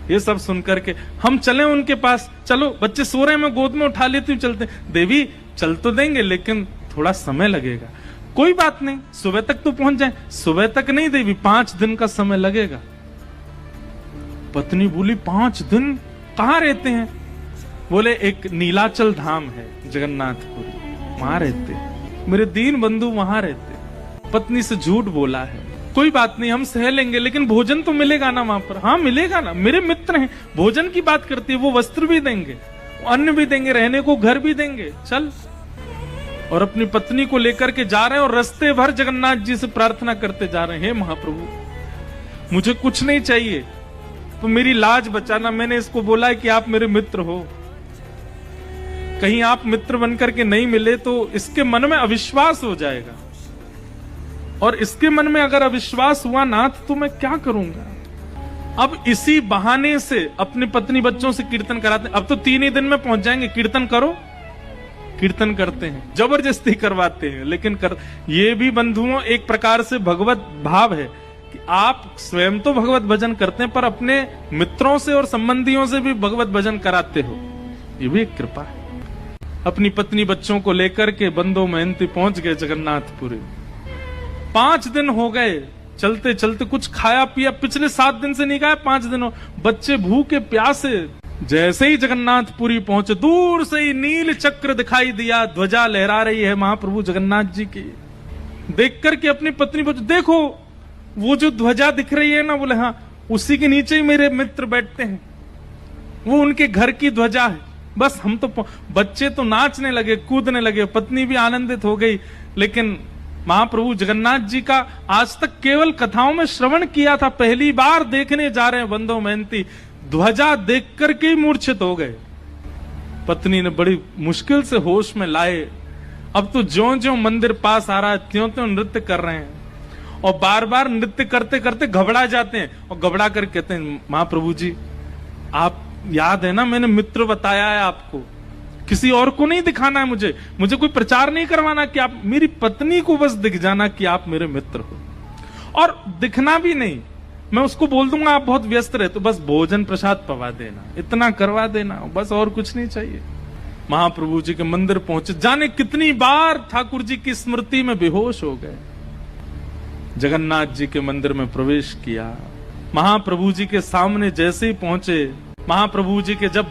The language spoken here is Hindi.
ये सब सुनकर के हम चले उनके पास, चलो बच्चे सो रहे हैं, मैं गोद में उठा लेती हूँ, चलते। देवी चल तो देंगे लेकिन थोड़ा समय लगेगा। कोई बात नहीं, सुबह तक तो पहुंच जाए। सुबह तक नहीं देवी, 5 दिन का समय लगेगा। पत्नी बोली 5 दिन कहां रहते हैं? बोले एक नीलाचल धाम है जगन्नाथपुरी, वहां रहते, मेरे दीन बंधु वहां रहते। पत्नी से झूठ बोला है। कोई बात नहीं, हम सह लेंगे, लेकिन भोजन तो मिलेगा ना वहां पर? हाँ मिलेगा ना, मेरे मित्र हैं। भोजन की बात करती है, वो वस्त्र भी देंगे, अन्न भी देंगे, रहने को घर भी देंगे, चल। और अपनी पत्नी को लेकर के जा रहे हैं और रास्ते भर जगन्नाथ जी से प्रार्थना करते जा रहे हैं, हे महाप्रभु मुझे कुछ नहीं चाहिए, तो मेरी लाज बचाना। मैंने इसको बोला है कि आप मेरे मित्र हो, कहीं आप मित्र बनकर के नहीं मिले तो इसके मन में अविश्वास हो जाएगा, और इसके मन में अगर अविश्वास हुआ नाथ तो मैं क्या करूंगा। अब इसी बहाने से अपनी पत्नी बच्चों से कीर्तन कराते हैं। अब तो 3 ही दिन में पहुंच जाएंगे, कीर्तन करो। कीर्तन करते हैं, जबरदस्ती करवाते हैं, लेकिन ये भी बंधुओं एक प्रकार से भगवत भाव है कि आप स्वयं तो भगवत भजन करते हैं, पर अपने मित्रों से और संबंधियों से भी भगवत भजन कराते हो, ये भी एक कृपा है। अपनी पत्नी बच्चों को लेकर के बंदो महंती पहुंच गए जगन्नाथपुरी। 5 दिन हो गए चलते चलते, कुछ खाया पिया पिछले 7 दिन से नहीं खाया, 5 दिनों, बच्चे भूखे प्यासे। जैसे ही जगन्नाथपुरी पहुंचे, दूर से ही नील चक्र दिखाई दिया, ध्वजा लहरा रही है महाप्रभु जगन्नाथ जी की। देख करके अपनी पत्नी पूछे, देखो वो जो ध्वजा दिख रही है ना? बोले हाँ, उसी के नीचे ही मेरे मित्र बैठते हैं, वो उनके घर की ध्वजा है। बस हम तो, बच्चे तो नाचने लगे, कूदने लगे, पत्नी भी आनंदित हो गई। लेकिन महाप्रभु जगन्नाथ जी का आज तक केवल कथाओं में श्रवण किया था, पहली बार देखने जा रहे हैं बंदो महंती। ध्वजा देख करके ही मूर्छित हो गए। पत्नी ने बड़ी मुश्किल से होश में लाए। अब तो ज्यों-ज्यों मंदिर पास आ रहा है, त्यों-त्यों नृत्य कर रहे हैं, और बार बार नृत्य करते करते घबरा जाते हैं, और घबरा कर कहते हैं, महाप्रभु जी आप याद है ना, मैंने मित्र बताया है आपको, किसी और को नहीं दिखाना है, मुझे कोई प्रचार नहीं करवाना, कि आप मेरी पत्नी को बस दिख जाना कि आप मेरे मित्र हो, और दिखना भी नहीं, मैं उसको बोल दूंगा आप बहुत व्यस्त रहे, तो बस भोजन प्रसाद पवा देना, इतना करवा देना, बस और कुछ नहीं चाहिए। महाप्रभु जी के मंदिर पहुंचे, जाने कितनी बार ठाकुर जी की स्मृति में बेहोश हो गए। जगन्नाथ जी के मंदिर में प्रवेश किया। महाप्रभु जी के सामने जैसे ही पहुंचे, महाप्रभु जी के जब